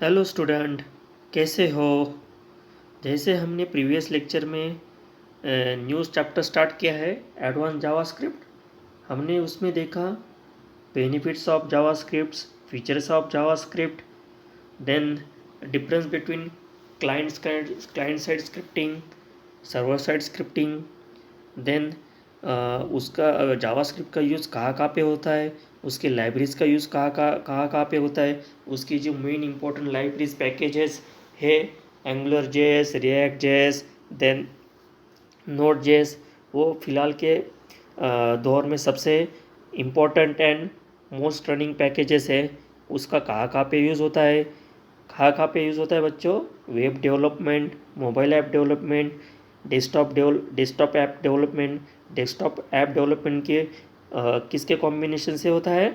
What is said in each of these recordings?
Hello student, कैसे हो। जैसे हमने प्रीवियस लेक्चर में न्यूज़ चैप्टर स्टार्ट किया है एडवांस जावास्क्रिप्ट। हमने उसमें देखा benefits of JavaScript, features of JavaScript, then difference between client side scripting, server side scripting, then उसका जावास्क्रिप्ट का यूज़ कहाँ कहाँ पे होता है, उसके लाइब्रेरीज का यूज़ कहाँ पे होता है, उसकी जो मेन इंपॉर्टेंट लाइब्रेरीज पैकेजेस है Angular JS, React JS, then Node JS, वो फ़िलहाल के दौर में सबसे important and most running packages है। उसका कहाँ पे यूज़ होता है, कहाँ पे यूज़ होता है बच्चों। Web development, mobile app development, desktop app development. Desktop app development के किसके कॉम्बिनेशन से होता है,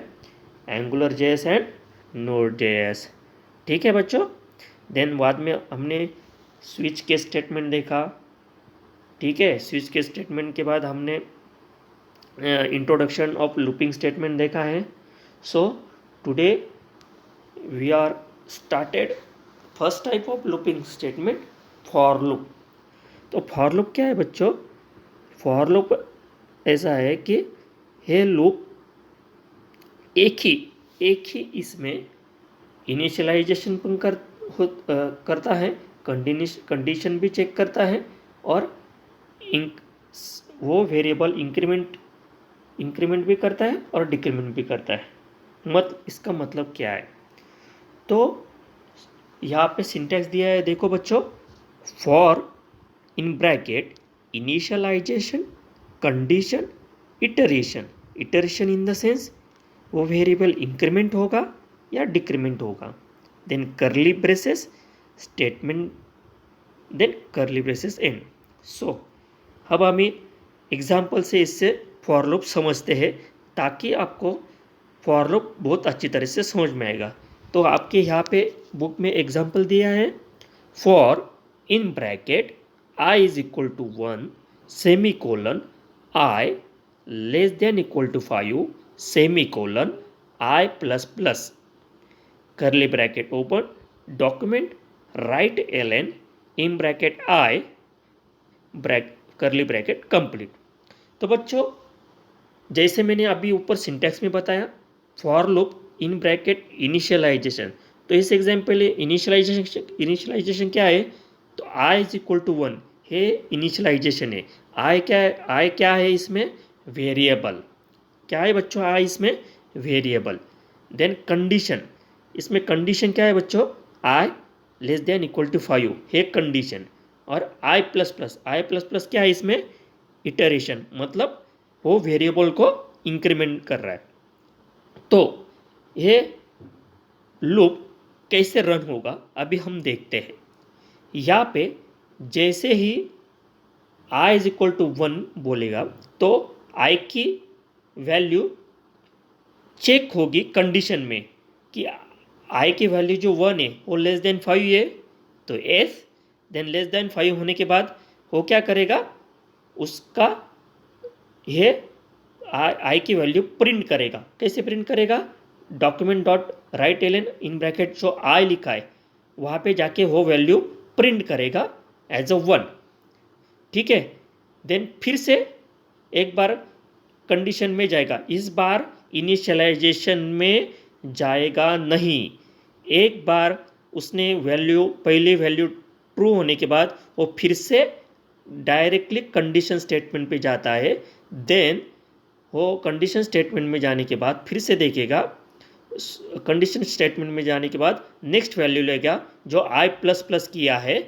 Angular JS and node JS. ठीक है बच्चों। देन बाद में हमने स्विच के स्टेटमेंट देखा। ठीक है, स्विच के स्टेटमेंट के बाद हमने इंट्रोडक्शन ऑफ लूपिंग स्टेटमेंट देखा है। So today we are started first type of looping statement, for loop. तो फॉर लूप क्या है बच्चों। फॉर लूप ऐसा है कि ये लूप एक ही इसमें इनिशियलाइजेशन करता है, कंडीशन भी चेक करता है, और इंक वो वेरिएबल इंक्रीमेंट भी करता है और डिक्रीमेंट भी करता है। इसका मतलब क्या है, तो यहाँ पे सिंटैक्स दिया है, देखो बच्चों। For in bracket initialization, condition, iteration. Iteration in the sense वो वेरिएबल इंक्रीमेंट होगा या डिक्रीमेंट होगा। Then curly braces statement, then curly braces end. So अब हम एग्जाम्पल से इससे फॉर लूप समझते हैं, ताकि आपको फॉर लूप बहुत अच्छी तरह से समझ में आएगा। तो आपके यहाँ पे बुक में एग्जाम्पल दिया है, for in bracket i is equal to 1 semicolon i less than equal to 5 semicolon i plus plus curly bracket open document write l in bracket i curly bracket complete. तो बच्चों, जैसे मैंने अभी ऊपर syntax में बताया, for loop in bracket initialization. तो इस एग्जाम्पल इनिशियलाइजेशन क्या है, तो आई इज इक्वल टू 1 है इनिशियलाइजेशन है। आई क्या है इसमें, वेरिएबल। क्या है बच्चों, आई इसमें वेरिएबल। देन कंडीशन, इसमें कंडीशन क्या है बच्चों, आई लेस देन इक्वल टू 5 है कंडीशन। और आई प्लस प्लस क्या है इसमें, इटरेशन, मतलब वो वेरिएबल को इंक्रीमेंट कर रहा है। तो ये लूप कैसे रन होगा अभी हम देखते हैं। यहाँ पे जैसे ही आई इज इक्वल टू 1 बोलेगा, तो आई की वैल्यू चेक होगी कंडीशन में कि आई की वैल्यू जो 1 है वो लेस देन 5 है, तो एस। देन लेस देन 5 होने के बाद वो क्या करेगा, उसका ये आई की वैल्यू प्रिंट करेगा। कैसे प्रिंट करेगा, document dot writeln in bracket जो आई लिखा है वहाँ पे जाके वो वैल्यू प्रिंट करेगा एज अ 1। ठीक है। देन फिर से एक बार कंडीशन में जाएगा, इस बार इनिशियलाइजेशन में जाएगा नहीं। एक बार उसने पहली वैल्यू ट्रू होने के बाद वो फिर से डायरेक्टली कंडीशन स्टेटमेंट पे जाता है। देन वो कंडीशन स्टेटमेंट में जाने के बाद फिर से देखेगा, कंडीशन स्टेटमेंट में जाने के बाद नेक्स्ट वैल्यू लेगा जो आई प्लस प्लस किया है,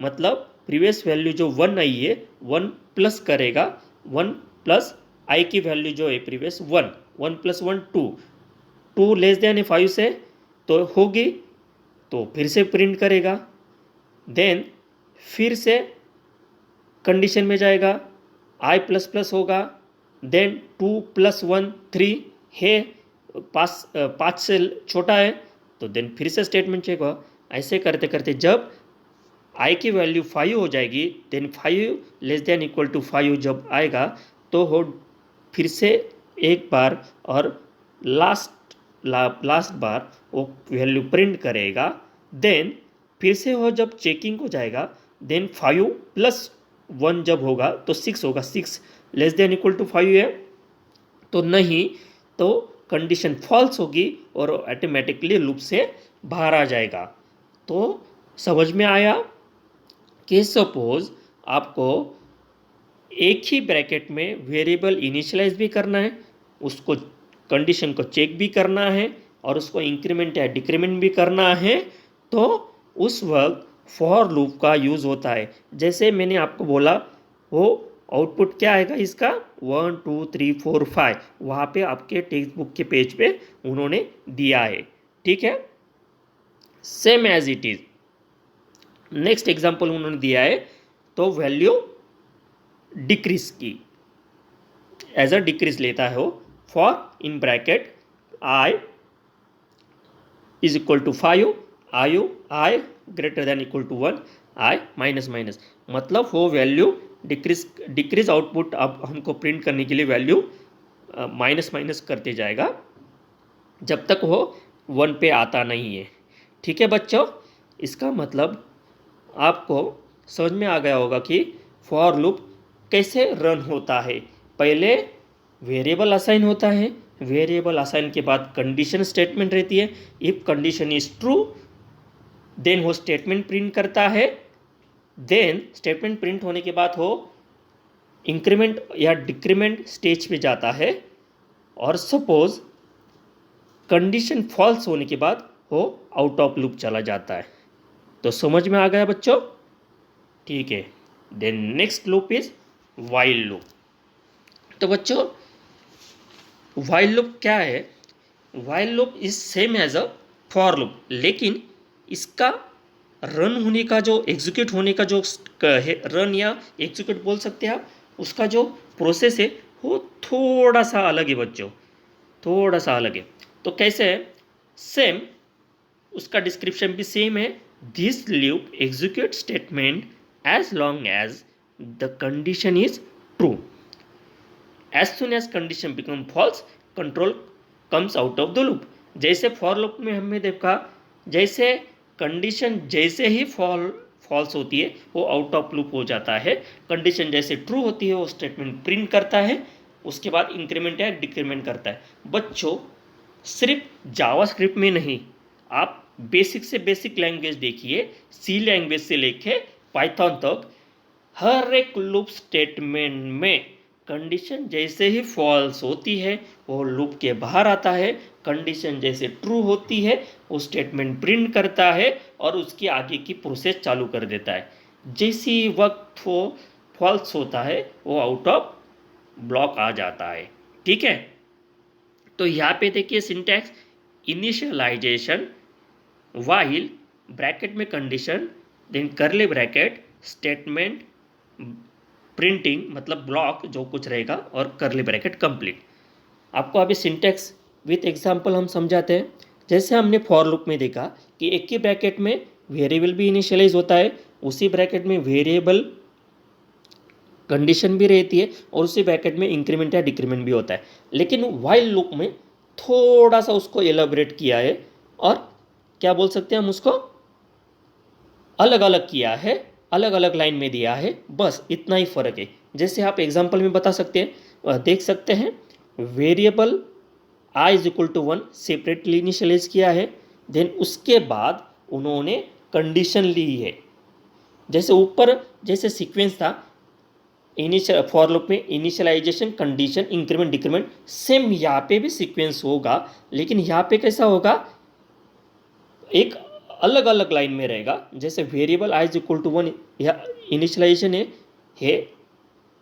मतलब प्रीवियस वैल्यू जो 1 आई है 1 प्लस करेगा, 1 प्लस आई की वैल्यू जो है प्रीवियस 1, 1 प्लस 1 2, 2 लेस देन 5 से तो होगी, तो फिर से प्रिंट करेगा। देन फिर से कंडीशन में जाएगा, आई प्लस प्लस होगा, देन 2 प्लस 1 3 है, 5 से छोटा है, तो देन फिर से स्टेटमेंट चेक हुआ। ऐसे करते करते जब आई की वैल्यू 5 हो जाएगी, then 5 less than equal to 5 जब आएगा, तो वो फिर से एक बार और लास्ट बार वो वैल्यू प्रिंट करेगा। देन फिर से वो जब चेकिंग हो जाएगा, देन 5 + 1 जब होगा तो 6 होगा, 6 < 5 है, तो नहीं, तो कंडीशन फॉल्स होगी और ऑटोमेटिकली लूप से बाहर आ जाएगा। तो समझ में आया कि सपोज आपको एक ही ब्रैकेट में वेरिएबल इनिशियलाइज भी करना है, उसको कंडीशन को चेक भी करना है और उसको इंक्रीमेंट या डिक्रीमेंट भी करना है, तो उस वक्त फॉर लूप का यूज़ होता है। जैसे मैंने आपको बोला, वो आउटपुट क्या आएगा इसका, 1 2 3 4 5, वहाँ पे आपके टेक्स्ट बुक के पेज पे उन्होंने दिया है। ठीक है, same as it is. Next example उन्होंने दिया है, तो वैल्यू डिक्रीज की, एज अ डिक्रीज लेता है वो, for in bracket i is equal to 5, i greater than equal to 1, i minus minus, मतलब वो वैल्यू डिक्रीज आउटपुट अब हमको प्रिंट करने के लिए वैल्यू माइनस माइनस करते जाएगा जब तक वो 1 पे आता नहीं है। ठीक है बच्चों, इसका मतलब आपको समझ में आ गया होगा कि फॉर लूप कैसे रन होता है। पहले वेरिएबल असाइन होता है, वेरिएबल असाइन के बाद कंडीशन स्टेटमेंट रहती है, if condition is true then वो स्टेटमेंट प्रिंट करता है, देन स्टेटमेंट प्रिंट होने के बाद वो इंक्रीमेंट या डिक्रीमेंट स्टेज पे जाता है, और सपोज कंडीशन फॉल्स होने के बाद वो आउट ऑफ लूप चला जाता है। तो समझ में आ गया बच्चों? ठीक है, then next loop is while loop. तो बच्चों वाइल लूप क्या है? While loop is same as a for loop, लेकिन इसका रन होने का जो एग्जीक्यूट होने का जो है, रन या एग्जीक्यूट बोल सकते हैं आप, उसका जो प्रोसेस है वो थोड़ा सा अलग है बच्चों, थोड़ा सा अलग है। तो कैसे है? सेम, उसका डिस्क्रिप्शन भी सेम है, this loop execute statement as long as the condition is true, as soon as condition become false control comes out of the loop. जैसे फॉर लूप में हमने देखा, जैसे कंडीशन जैसे ही फॉल्स होती है वो आउट ऑफ लूप हो जाता है, कंडीशन जैसे ट्रू होती है वो स्टेटमेंट प्रिंट करता है, उसके बाद इंक्रीमेंट या डिक्रीमेंट करता है। बच्चों सिर्फ जावास्क्रिप्ट में नहीं, आप बेसिक से बेसिक लैंग्वेज देखिए, सी लैंग्वेज से लेके पाइथन तक, हर एक लूप स्टेटमेंट में कंडीशन जैसे ही फॉल्स होती है वो लूप के बाहर आता है, कंडीशन जैसे ट्रू होती है वो स्टेटमेंट प्रिंट करता है और उसकी आगे की प्रोसेस चालू कर देता है। जैसी वक्त वो फॉल्स होता है वो आउट ऑफ ब्लॉक आ जाता है। ठीक है, तो यहाँ पे देखिए सिंटैक्स, इनिशियलाइजेशन वाइल ब्रैकेट में condition, then curly bracket statement printing, मतलब ब्लॉक जो कुछ रहेगा, और करली ब्रैकेट कंप्लीट। आपको अभी सिंटैक्स विथ एग्जांपल हम समझाते हैं। जैसे हमने फॉर लूप में देखा कि एक ही ब्रैकेट में वेरिएबल भी इनिशियलाइज होता है, उसी ब्रैकेट में वेरिएबल कंडीशन भी रहती है, और उसी ब्रैकेट में इंक्रीमेंट या डिक्रीमेंट भी होता है। लेकिन वाइल लूप में थोड़ा सा उसको एलाबरेट किया है, और क्या बोल सकते हैं हम उसको, अलग अलग किया है, अलग अलग लाइन में दिया है, बस इतना ही फर्क है। जैसे आप एग्जांपल में बता सकते हैं, देख सकते हैं, variable i is equal to 1 separately initialize किया है, देन उसके बाद उन्होंने कंडीशन ली है। जैसे ऊपर जैसे सीक्वेंस था इनिशियल फॉर लूप में, initialization condition increment decrement, same यहाँ पे भी सीक्वेंस होगा, लेकिन यहाँ पे कैसा होगा, एक अलग अलग लाइन में रहेगा। जैसे variable i is equal to 1 या इनिशियलाइजेशन है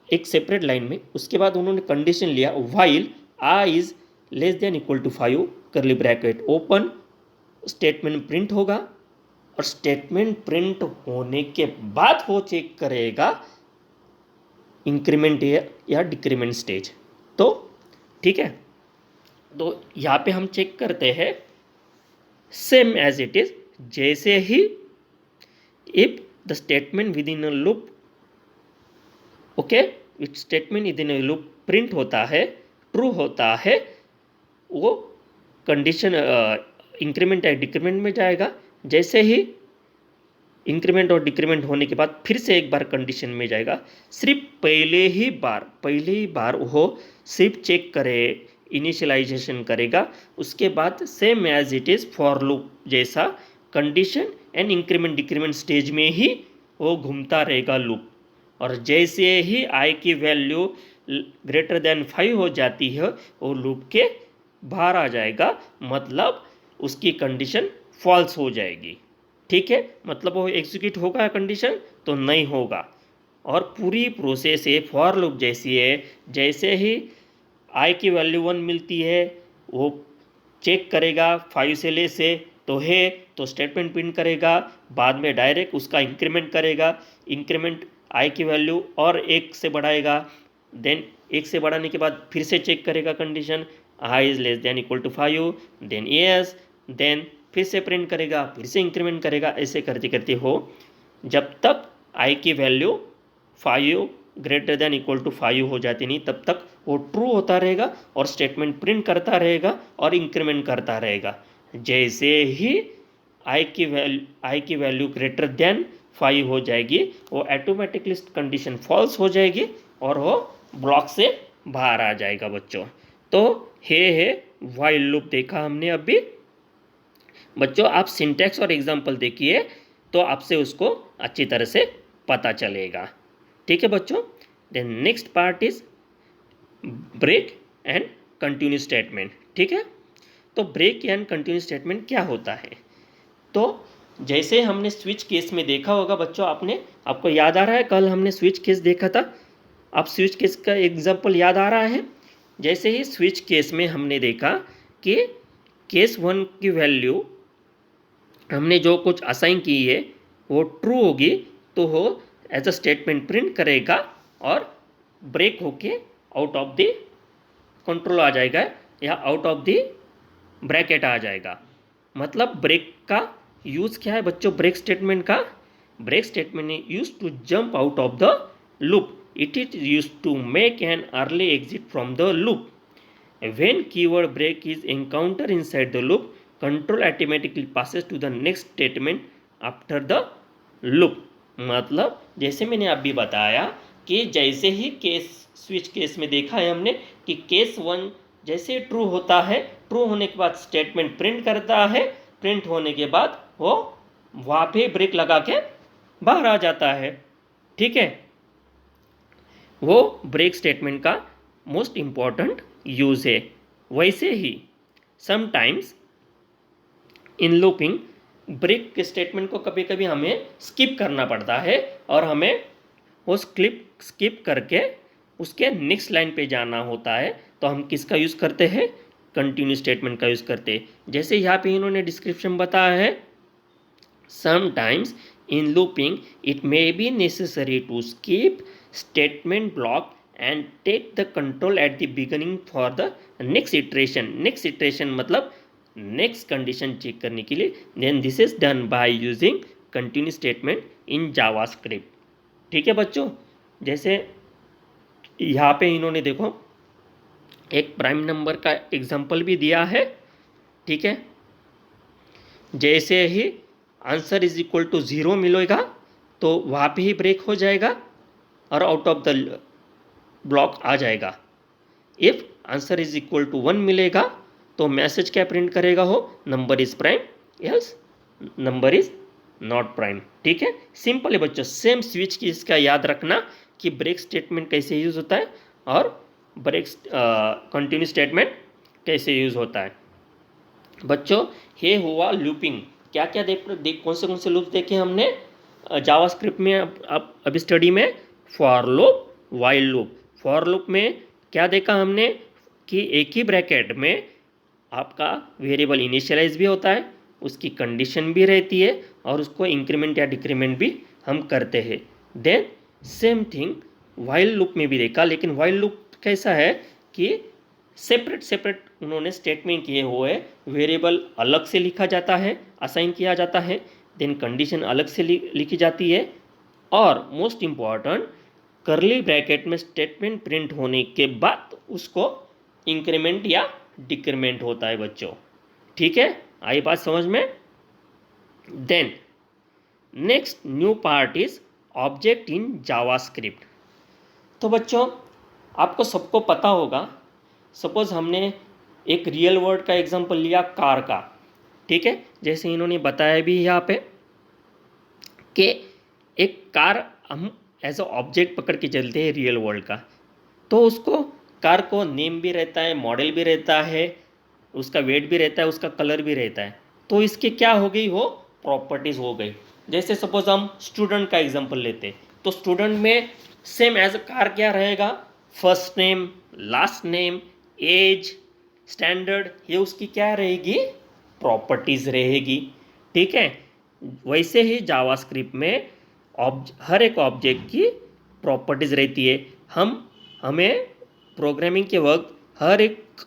एक सेपरेट लाइन में, उसके बाद उन्होंने कंडीशन लिया while i is less than equal to 5 curly bracket open, statement print होगा, और स्टेटमेंट प्रिंट होने के बाद वो चेक करेगा इंक्रीमेंट या डिक्रीमेंट स्टेज। तो ठीक है, तो यहाँ पे हम चेक करते हैं सेम एज इट इज, जैसे ही if the statement within a loop, okay, which statement within a loop print होता है, ट्रू होता है, वो कंडीशन इंक्रीमेंट या डिक्रीमेंट में जाएगा, जैसे ही इंक्रीमेंट और डिक्रीमेंट होने के बाद फिर से एक बार कंडीशन में जाएगा, सिर्फ पहले ही बार वो सिर्फ चेक करे, इनिशियलाइजेशन करेगा, उसके बाद same as it is for loop जैसा condition and increment decrement stage में ही वो घूमता रहेगा लूप। और जैसे ही आई की वैल्यू ग्रेटर देन 5 हो जाती है वो लूप के बाहर आ जाएगा, मतलब उसकी कंडीशन फॉल्स हो जाएगी। ठीक है, मतलब वो एग्जीक्यूट होगा कंडीशन तो नहीं होगा। और पूरी प्रोसेस है फॉर लूप जैसी है, जैसे ही आई की वैल्यू 1 मिलती है वो चेक करेगा 5 से ले से तो है तो स्टेटमेंट प्रिंट करेगा, बाद में डायरेक्ट उसका इंक्रीमेंट करेगा, इंक्रीमेंट आई की वैल्यू और 1 से बढ़ाएगा, देन 1 से बढ़ाने के बाद फिर से चेक करेगा condition i is less than equal to 5, then yes, then फिर से प्रिंट करेगा, फिर से इंक्रीमेंट करेगा, ऐसे करते करते हो जब तक आई की value 5 greater than equal to 5 हो जाती नहीं तब तक वो ट्रू होता रहेगा और स्टेटमेंट प्रिंट करता रहेगा और इंक्रीमेंट करता रहेगा। जैसे ही आई की वैल्यू ग्रेटर देन 5 हो जाएगी वो ऑटोमेटिकली कंडीशन फॉल्स हो जाएगी और वो ब्लॉक से बाहर आ जाएगा बच्चों। तो है व्हाइल लूप देखा हमने अभी। बच्चों आप सिंटैक्स और एग्जाम्पल देखिए तो आपसे उसको अच्छी तरह से पता चलेगा। ठीक है बच्चों। Then next part is break and continue statement. ठीक है, तो ब्रेक एंड कंटिन्यू स्टेटमेंट क्या होता है? तो जैसे हमने स्विच केस में देखा होगा बच्चों, आपको याद आ रहा है कल हमने स्विच केस देखा था, आप स्विच केस का एग्जाम्पल याद आ रहा है? जैसे ही स्विच केस में हमने देखा कि केस 1 की वैल्यू हमने जो कुछ असाइन की है वो ट्रू होगी तो वो एज अ स्टेटमेंट प्रिंट करेगा और ब्रेक होके आउट ऑफ द कंट्रोल आ जाएगा या आउट ऑफ द ब्रैकेट आ जाएगा। मतलब ब्रेक का यूज़ क्या है बच्चों? ब्रेक स्टेटमेंट का break statement use to jump out of the loop, it is use to make an early exit from the loop. When keyword break is encountered inside the loop, control automatically passes to the next statement after the loop। मतलब जैसे मैंने अभी बताया कि जैसे ही case switch case में देखा है हमने कि केस 1 जैसे ट्रू होता है, ट्रू होने के बाद स्टेटमेंट प्रिंट करता है, प्रिंट होने के बाद वो वहाँ पे ब्रेक लगा के बाहर आ जाता है। ठीक है, वो ब्रेक स्टेटमेंट का मोस्ट इंपॉर्टेंट यूज है। वैसे ही sometimes in looping break statement को कभी कभी हमें स्किप करना पड़ता है और हमें वो स्किप करके उसके नेक्स्ट लाइन पे जाना होता है, तो हम किसका यूज़ करते हैं? कंटिन्यू स्टेटमेंट का यूज़ करते हैं। जैसे यहाँ पे इन्होंने डिस्क्रिप्शन बताया है, sometimes in looping it may be necessary to skip statement block and take the control at the beginning for the next iteration। next iteration मतलब next condition चेक करने के लिए। then this is done by using continue statement in javascript। ठीक है बच्चों, जैसे यहाँ पे इन्होंने देखो एक प्राइम नंबर का एग्जांपल भी दिया है। ठीक है, जैसे ही आंसर इज इक्वल टू 0 मिलेगा तो वहाँ पे ही ब्रेक हो जाएगा और आउट ऑफ द ब्लॉक आ जाएगा। If answer is equal to 1 मिलेगा तो मैसेज क्या प्रिंट करेगा? हो number is prime, yes number is not prime. ठीक है, सिंपल है बच्चों। सेम स्विच की इसका याद रखना कि ब्रेक स्टेटमेंट कैसे यूज होता है और ब्रेक कंटिन्यू स्टेटमेंट कैसे यूज होता है। बच्चों ये हुआ लूपिंग। क्या क्या कौन से लूप देखे हमने जावास्क्रिप्ट में अब अभी स्टडी में? For loop, while loop. For loop में क्या देखा हमने कि एक ही ब्रैकेट में आपका वेरिएबल इनिशियलाइज भी होता है, उसकी कंडीशन भी रहती है और उसको इंक्रीमेंट या डिक्रीमेंट भी हम करते हैं। Then same thing while loop में भी देखा, लेकिन वाइल लूप कैसा है कि सेपरेट उन्होंने स्टेटमेंट किए हुए, वेरिएबल अलग से लिखा जाता है, असाइन किया जाता है, देन कंडीशन अलग से लिखी जाती है और मोस्ट इम्पॉर्टेंट करली ब्रैकेट में स्टेटमेंट प्रिंट होने के बाद उसको इंक्रीमेंट या डिक्रीमेंट होता है बच्चों। ठीक है, आई बात समझ में? Then next new part is object in JavaScript. तो बच्चों आपको सबको पता होगा, सपोज हमने एक रियल वर्ल्ड का एग्जांपल लिया कार का, ठीक है, जैसे इन्होंने बताया भी यहाँ पे कि एक कार हम एज अ ऑब्जेक्ट पकड़ के चलते हैं रियल वर्ल्ड का, तो उसको कार को नेम भी रहता है, मॉडल भी रहता है, उसका वेट भी रहता है, उसका कलर भी रहता है। तो इसके क्या हो गई, वो प्रॉपर्टीज़ हो गई। जैसे सपोज हम स्टूडेंट का एग्जांपल लेते हैं, तो स्टूडेंट में सेम एज अ कार क्या रहेगा, first name, last name, age, standard, ये उसकी क्या रहेगी, प्रॉपर्टीज़ रहेगी, ठीक है। वैसे ही जावास्क्रिप्ट में हर एक ऑब्जेक्ट की प्रॉपर्टीज़ रहती है। हमें प्रोग्रामिंग के वक्त हर एक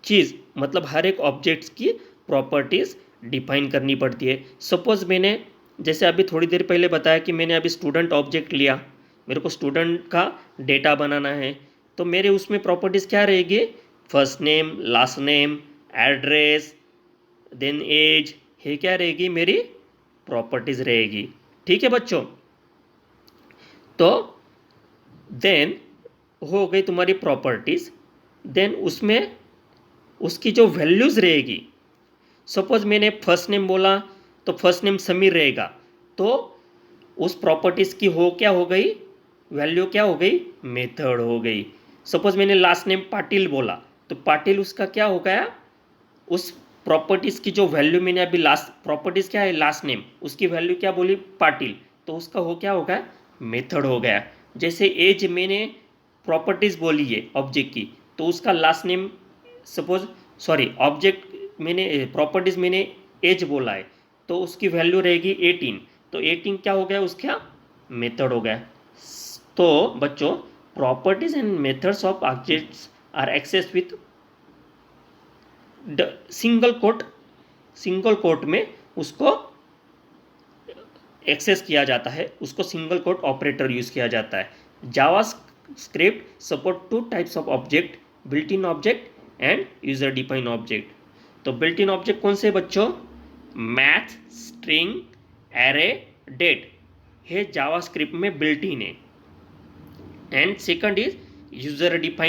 चीज़ मतलब हर एक ऑब्जेक्ट्स की प्रॉपर्टीज़ डिफाइन करनी पड़ती है। सपोज मैंने जैसे अभी थोड़ी देर पहले बताया कि मैंने अभी स्टूडेंट ऑब्जेक्ट लिया, मेरे को स्टूडेंट का डेटा बनाना है, तो मेरे उसमें प्रॉपर्टीज़ क्या रहेगी, first name, last name, address, then age, ये क्या रहेगी, मेरी प्रॉपर्टीज़ रहेगी, ठीक है बच्चों। तो देन हो गई तुम्हारी प्रॉपर्टीज़। देन उसमें उसकी जो वैल्यूज़ रहेगी, सपोज मैंने फर्स्ट नेम बोला तो फर्स्ट नेम समीर रहेगा, तो उस प्रॉपर्टीज़ की क्या हो गई, वैल्यू क्या हो गई, मेथड हो गई। सपोज मैंने लास्ट नेम पाटिल बोला, तो पाटिल उसका क्या हो गया, उस प्रॉपर्टीज़ की जो वैल्यू मैंने अभी लास्ट प्रॉपर्टीज़ क्या है, लास्ट नेम, उसकी वैल्यू क्या बोली, पाटिल, तो उसका क्या हो गया, मेथड हो गया। जैसे एज मैंने प्रॉपर्टीज़ बोली है ऑब्जेक्ट की, तो उसका लास्ट नेम सपोज ऑब्जेक्ट मैंने प्रॉपर्टीज़ मैंने एज बोला है, तो उसकी वैल्यू रहेगी 18, तो 18 क्या हो गया, उसका मेथड हो गया। तो बच्चों properties and methods of objects are access with single quote में उसको एक्सेस किया जाता है, उसको सिंगल कोट ऑपरेटर यूज किया जाता है। JavaScript support 2 types of object, built in object and user define object. तो बिल्ट इन ऑब्जेक्ट कौन से बच्चों, मैथ, स्ट्रिंग, एरे, डेट, ये जावा स्क्रिप्ट में बिल्ट इन है। And second is user define